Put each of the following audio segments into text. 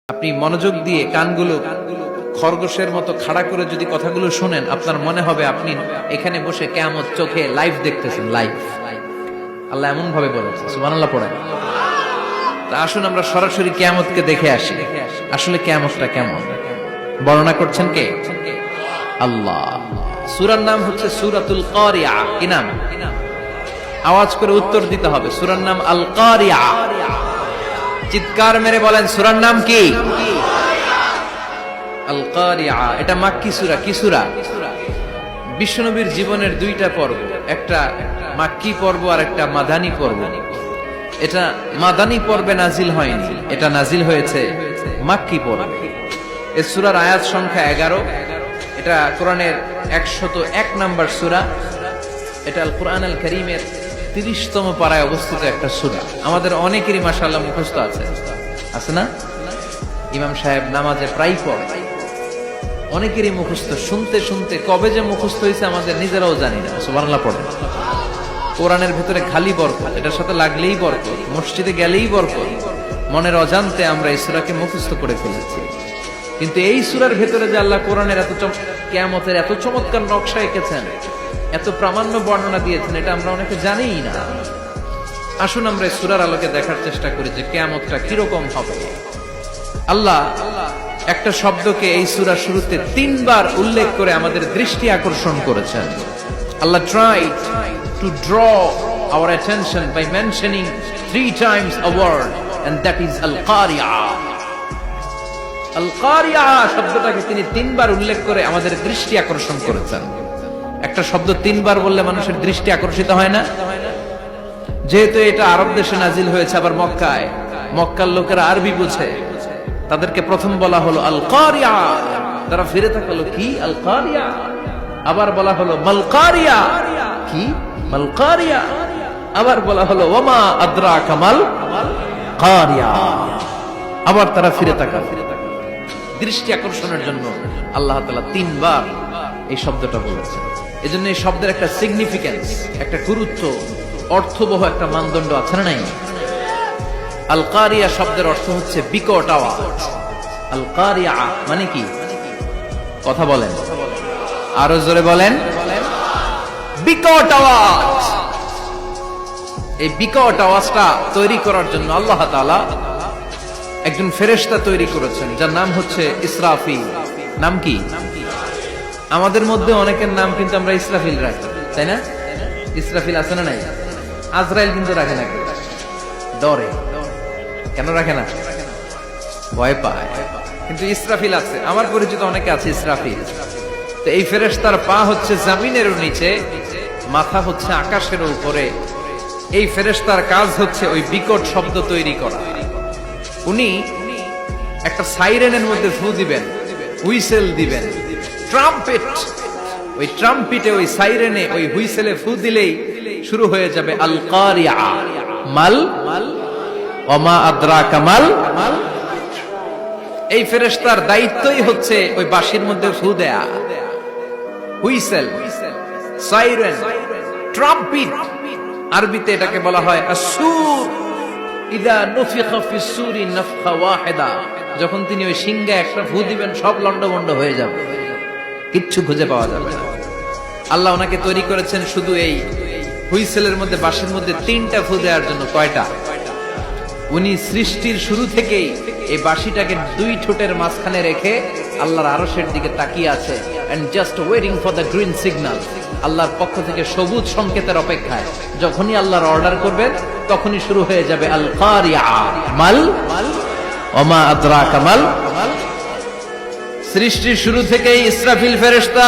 আপনি মনোযোগ দিয়ে কানগুলো খরগোশের মতো খাড়া করে যদি কথাগুলো শুনেন, আপনার মনে হবে আপনি এখানে বসে কিয়ামত চোখে লাইভ দেখতেছেন। লাইভ আল্লাহ এমন ভাবে বলেছে, সুবহানাল্লাহ পড়েন। তা আসুন আমরা সরাসরি কিয়ামতকে দেখে আসি। আসলে কিয়ামতটা কেমন বর্ণনা করছেন কে? আল্লাহ। সূরার নাম হচ্ছে সূরাতুল কারিয়া। কি নাম? আওয়াজ করে উত্তর দিতে হবে। সূরার নাম আল কারিয়া। চিৎকার মেরে বলেন সূরার নাম কি? আল কারিয়া। এটা মাক্কি সূরা। কি সূরা? বিশ্বনবীর জীবনের দুইটা পর্ব, একটা মাক্কি পর্ব আর একটা মাদানী পর্ব। এটা মাদানী পর্বে নাজিল হয়নি, এটা নাজিল হয়েছে মাক্কি পর্বে। এই সূরার আয়াত সংখ্যা 11। এটা কোরআনের 101 নম্বর সূরা। এটা আল কুরআন আল কারীমের 30তম পারায় অবস্থিত একটা সূরা। আমাদের অনেকেরই মাশাআল্লাহ মুখস্থ আছে না? ইমাম সাহেব নামাজে প্রায় পড়ে, অনেকেরই মুখস্থ। শুনতে শুনতে কবে যে মুখস্থ হয়েছে আমাদের নিজেরাও জানি না। সুবহানাল্লাহ পড়েন। কোরআনের ভেতরে খালি বরকত, এটার সাথে লাগলেই বরকত, মসজিদে গেলেই বরকত। মনের অজান্তে আমরা এই সূরাকে মুখস্থ করে ফেলেছি। কিন্তু এই সূরার ভেতরে যে আল্লাহ কোরআনের কিয়ামতের এত চমৎকার নকশা এঁকেছেন, এত প্রামাণ্য বর্ণনা দিয়েছেন, এটা আমরা অনেকে জানিই না। আসুন আমরা এই সূরার আলোকে দেখার চেষ্টা করি যে কিয়ামতটা কিরকম হবে। আল্লাহ একটা শব্দকে এই সূরার শুরুতে 3 বার উল্লেখ করে আমাদের দৃষ্টি আকর্ষণ করেছেন। আল্লাহ tried to draw our attention by mentioning 3 times a word, and that is al-qari'ah. al-qari'ah শব্দটাকে তিনি 3 বার উল্লেখ করে আমাদের দৃষ্টি আকর্ষণ করেছেন। একটা শব্দ 3 বার বললে মানুষের দৃষ্টি আকর্ষিত হয় না? যেহেতু এটা আরব দেশে নাজিল হয়েছে, আবার মক্কায়, মক্কার লোকেরা আরবি বুঝে, তাদেরকে প্রথম বলা হলো আল কারিয়া। তারা ফিরে তাকালো, কি আল কারিয়া? আবার বলা হলো মাল কারিয়া। কি মাল কারিয়া? আবার বলা হলো ওয়ামা আদরাকা মাল কারিয়া। আবার তারা ফিরে তাকালো। দৃষ্টি আকর্ষণের জন্য আল্লাহ তাআলা 3 বার এই শব্দটা বলেছেন। এজন্য এই শব্দের একটা সিগনিফিকেন্স, একটা গুরুত্ব, অর্থবহ একটা মানদণ্ড আছে না নাই? আল কারিয়া শব্দের অর্থ হচ্ছে বিকট আওয়াজ। আল কারিয়া মানে কি? কথা বলেন, আরো জোরে বলেন। বিকট আওয়াজ। এই বিকট আওয়াজটা তৈরি করার জন্য আল্লাহ তাআলা একজন ফেরেশতা তৈরি করেছেন, যার নাম হচ্ছে ইসরাফিল। নাম কি? আমাদের মধ্যে অনেকের নাম কিন্তু আমরা ইসরাফিল রাখি, তাই না? ইসরাফিল আছে না নাই? আজরাইল কিন্তু রাখে না, ডরে। কেন রাখে না? ভয় পায়। কিন্তু ইসরাফিল আছে, আমার পরিচিত অনেকে আছে ইসরাফিল। তো এই ফেরেশতার পা হচ্ছে জমিনের নিচে, মাথা হচ্ছে আকাশের উপরে। এই ফেরেশতার কাজ হচ্ছে ওই বিকট শব্দ তৈরি করা। উনি একটা সাইরেনের মধ্যে ফু দিবেন, হুইসেল দিবেন, ট্রাম্পেট। ওই ট্রাম্পিটে, ওই সাইরেনে, ওই হুইসেলে ফু দিলেই শুরু হয়ে যাবে আল কারিয়া। মাল ওমা আদরাকা মাল। এই ফেরেশতার দায়িত্বই হচ্ছে ওই বাঁশির মধ্যে ফু দেয়া। Whistle, siren, trumpet. আরবিতে এটাকে বলা হয় আসসুর। ইদা নুফিখা ফিস সূরি নাফখা ওয়াহিদা। যখন তিনি ওই সিংহে একটা ফু দিবেন, সব লন্ডভন্ড হয়ে যাবে, কিচ্ছু খুঁজে পাওয়া যাবে না। আল্লাহ ওনাকে তৈরি করেছেন শুধু এই হুইসেলের মধ্যে, বাঁশির মধ্যে 3টা ফু দেওয়ার জন্য। কয়টা? উনি সৃষ্টির শুরু থেকেই এই বাঁশিটাকে 2 ঠোঁটের মাঝখানে রেখে আল্লাহর আরশের দিকে তাকিয়ে আছে, and just waiting for the green signal। আল্লাহর পক্ষ থেকে সবুজ সংকেতের অপেক্ষায়। যখনই আল্লাহর অর্ডার করবেন, তখনই শুরু হয়ে যাবে আল কারিয়া। মাল ওমা আদরাকা মাল। সৃষ্টির শুরু থেকেই ইসরাফিল ফেরেশতা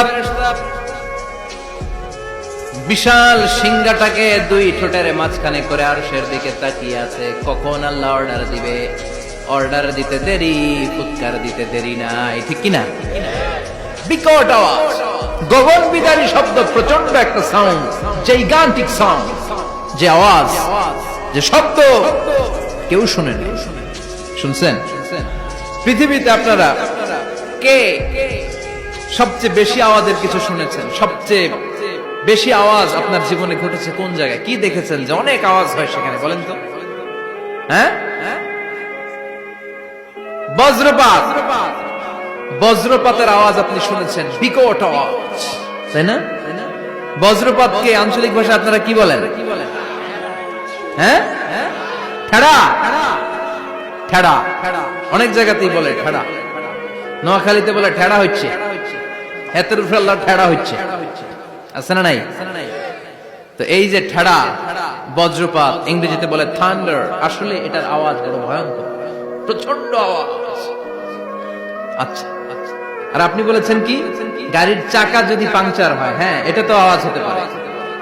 বিশাল সিংহাটাকে 2 ঠোঁটের মাঝখানে করে আরশের দিকে তাকিয়ে আছে, কখন আল্লাহ অর্ডার দিবে। অর্ডার দিতে দেরি, ফুৎকার দিতে দেরি নাই, ঠিক কিনা? বিকট আওয়াজ, গগন বিদারী শব্দ, প্রচন্ড একটা সাউন্ড, জাইগান্টিক সাউন্ড। যে আওয়াজ, যে শব্দ কেউ শুনে নাই। শুনছেন? পৃথিবীতে আপনারা কে সবচেয়ে বেশি আওয়াজের কিছু শুনেছেন? সবচেয়ে বেশি আওয়াজ আপনার জীবনে ঘটেছে কোন জায়গায়? কি দেখেছেন যে অনেক আওয়াজ হয় সেখানে? বলেন তো। হ্যাঁ, বজ্রপাত, বজ্রপাতের আওয়াজ আপনি শুনেছেন, বিকট আওয়াজ, তাই না? বজ্রপাতকে আঞ্চলিক ভাষায় আপনারা কি বলেন? হ্যাঁ, ঠেড়া। ঠেড়া অনেক জায়গাতেই বলে ঠেড়া। নোয়াখালীতে বলে ঠেড়া হচ্ছে, হাতের উপরে আল্লাহ ঠেড়া হচ্ছে, আছে না নাই? তো এই যে ঠেড়া, বজ্রপাত, ইংরেজিতে বলে থান্ডার, আসলে এটার আওয়াজ বড় ভয়ঙ্কর, প্রচন্ড আওয়াজ। আচ্ছা, আর আপনি বলেছেন কি, গাড়ির চাকা যদি পাংচার হয়, হ্যাঁ এটা তো আওয়াজ হতে পারে।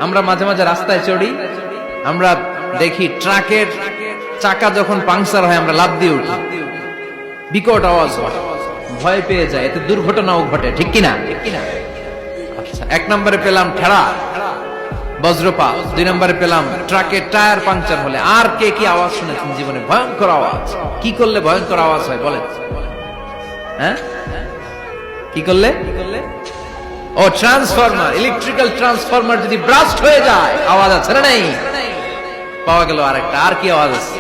আমরা মাঝে মাঝে রাস্তায় চড়ি, আমরা দেখি ট্রাকের চাকা যখন পাংচার হয় আমরা লাফ দিয়ে উঠি, বিকট আওয়াজ হয়, ভয় পেয়ে যায়, এতে দুর্ঘটনাও ঘটে, ঠিক কিনা? আচ্ছা, এক নম্বরে পেলাম ঠেড়া, বজ্রপাত, দুই নম্বরে পেলাম ট্রাকের টায়ার পাংচার হলে। আর কে কি আওয়াজ শুনেছেন জীবনে? ভয়ঙ্কর আওয়াজ। কি করলে ভয়ঙ্কর আওয়াজ হয় বলেন? হ্যাঁ, কি করলে? ও ট্রান্সফরমার, ইলেকট্রিক্যাল ট্রান্সফরমার যদি ব্রাস্ট হয়ে যায় আওয়াজ আছে না নাই? পাওয়া গেল আরেকটা। আর কি আওয়াজ আছে?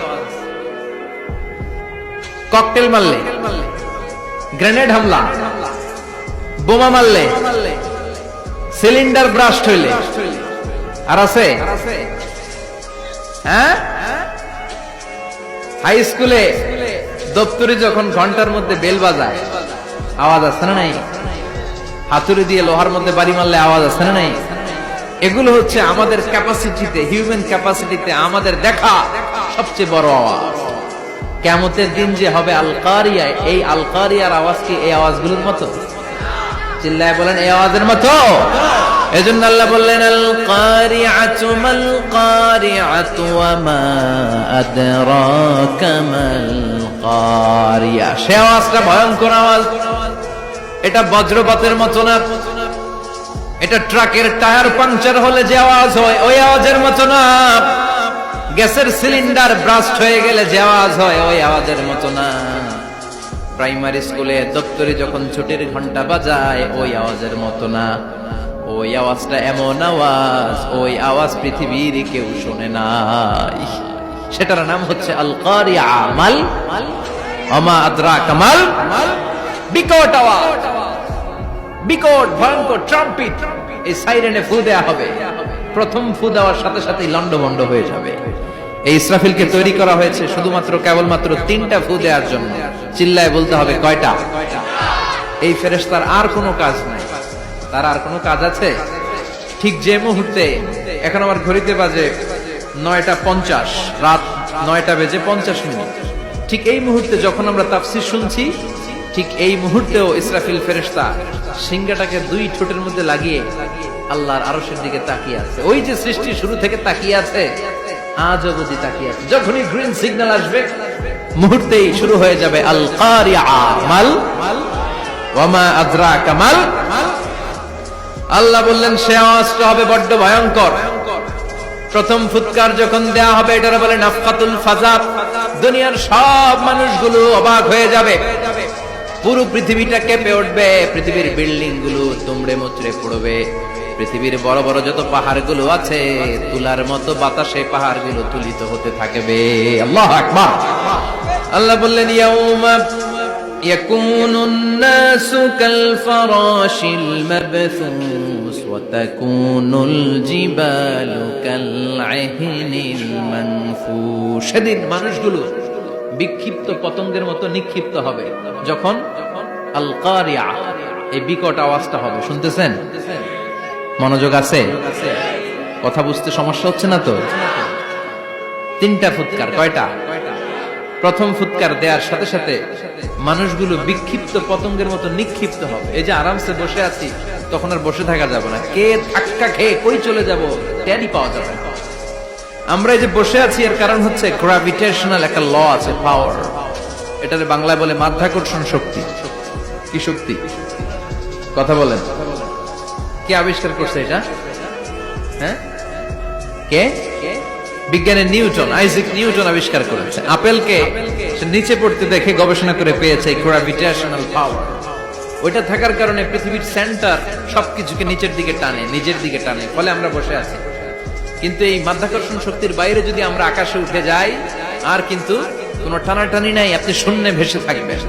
ককটেল মারলে, গ্রেনেড হামলা, বোমা মারলে, সিলিন্ডার ব্রাস্ট হইলে। আর আছে? হ্যাঁ, হাই স্কুলে দপ্তরে যখন ঘন্টার মধ্যে বেল বাজায় আওয়াজ আছে না নাই? হাতুড়ি দিয়ে লোহার মধ্যে বাড়ি মারলে আওয়াজ আছে না নাই? এগুলো হচ্ছে আমাদের ক্যাপাসিটিতে, হিউম্যান ক্যাপাসিটিতে আমাদের দেখা সবচেয়ে বড় আওয়াজ। কিয়ামতের দিন যে হবে আল কারিয়া, এই আল কারিয়ার আওয়াজ কি এই আওয়াজগুলোর মতো? চিল্লায় বলেন, এই আওয়াজের মতো? এজন্য আল্লাহ বললেন, আল কারিআতু মাল কারিআতু ওয়া মা আদরাকা মাল কারিয়া। সে আওয়াজটা ভয়ঙ্কর আওয়াজ। এটা বজ্রপাতের মতো না, এটা ট্রাকের টায়ার পাংচার হলে যে আওয়াজ হয় ওই আওয়াজের মতো না, গ্যাসের সিলিন্ডার ব্রাস্ট হয়ে গেলে যে আওয়াজ হয় ওই আওয়াজের মতো না, প্রাইমারি স্কুলে দপ্তরে যখন ছুটির ঘন্টা বাজায় ওই আওয়াজের মতো না। ওই আওয়াজটা এমন আওয়াজ, ওই আওয়াজ পৃথিবীর কেউ শোনে নাই। সেটার নাম হচ্ছে আল কারিয়া, মাল ওমা আদরাকা মাল, বিকট আওয়াজ, বিকট ভয়ঙ্কর ট্রাম্পিট। এই সাইরেনে ফু দেয়া হবে, প্রথম ফু দেওয়ার সাথে সাথেই লন্ডভন্ড হয়ে যাবে। এই ইসরাফিলকে তৈরি করা হয়েছে শুধুমাত্র কেবলমাত্র 3টা ফু দেওয়ার জন্য। চিল্লায় বলতে হবে কয়টা? এই ফেরেশতার আর কোনো কাজ নাই। তার আর কোনো কাজ আছে? ঠিক যে মুহূর্তে, এখন আমার ঘড়িতে বাজে 9:50, রাত 9:50, ঠিক এই মুহূর্তে যখন আমরা তাফসীর শুনছি, ঠিক এই মুহূর্তেও ইসরাফিল ফেরেশতা সিংহাটাকে 2 ঠোঁটের মধ্যে লাগিয়ে আল্লাহর আরশের দিকে তাকিয়ে আছে। ওই যে সৃষ্টি শুরু থেকে তাকিয়ে আছে, আজ অবধি তাকিয়ে আছে। যখনই গ্রিন সিগন্যাল আসবে মুহূর্তেই শুরু হয়ে যাবে আল কারিয়া, মাল ওয়া মা আদরাকা মাল। আল্লাহ বললেন সে আওয়াজটা হবে বড্ড ভয়ঙ্কর। প্রথম ফুৎকার যখন দেয়া হবে এটার বলে নাফকাতুল ফাজা। দুনিয়ার সব মানুষগুলো অবাক হয়ে যাবে, পুরো পৃথিবীটা কেঁপে উঠবে, পৃথিবীর বিল্ডিং গুলো দুমড়ে মুচড়ে পড়বে, পৃথিবীর বড় বড় যত পাহাড়গুলো আছে তুলার মতো বাতাসে পাহাড়গুলো তুলিত হতে থাকবে। আল্লাহু আকবার। আল্লাহ বললেন ইয়াউমা ইয়াকুনুন নাসু কাল ফারাশিল মাবথুস ওয়া তাকুনুল জিবালু কাল আহিনিল মানফুশ। সেদিন মানুষগুলো বিক্ষিপ্ত পতঙ্গের মতো নিক্ষিপ্ত হবে যখন আল কারিয়া, এই বিকট আওয়াজটা হবে। শুনতেছেন? মনোযোগ আছে? কথা বুঝতে সমস্যা হচ্ছে না তো? 3টা ফুৎকার। কয়টা? প্রথম ফুৎকার দেওয়ার সাথে সাথে মানুষগুলো বিক্ষিপ্ত পতঙ্গের মতো নিক্ষিপ্ত হবে। এই যে আরামসে বসে আছি, তখন আর বসে থাকা যাবে না। কে ধাক্কা খেয়ে কই চলে যাব টেরই পাওয়া যাবে না। আমরা এই যে বসে আছি এর কারণ হচ্ছে গ্র্যাভিটেশনাল একটা ল আছে, পাওয়ার। এটারে বাংলায় বলে মাধ্যাকর্ষণ শক্তি। কি শক্তি? কথা বলেন। কে আবিষ্কার করছে এটা? হ্যাঁ, কে? বিজ্ঞানের নিউটন, আইজাক নিউটন আবিষ্কার করেছে। আপেলকে সে নিচে পড়তে দেখে গবেষণা করে পেয়েছে গ্র্যাভিটেশনাল পাওয়ার। ওইটা থাকার কারণে পৃথিবীর সেন্টার সবকিছুকে নিচের দিকে টানে, নিজের দিকে টানে, ফলে আমরা বসে আছি। কিন্তু এই মাধ্যাকর্ষণ শক্তির বাইরে যদি আমরা আকাশে উঠে যাই আর কিন্তু কোনো টানাটানি নাই, আপনি শূন্যে ভেসে থাকবেন।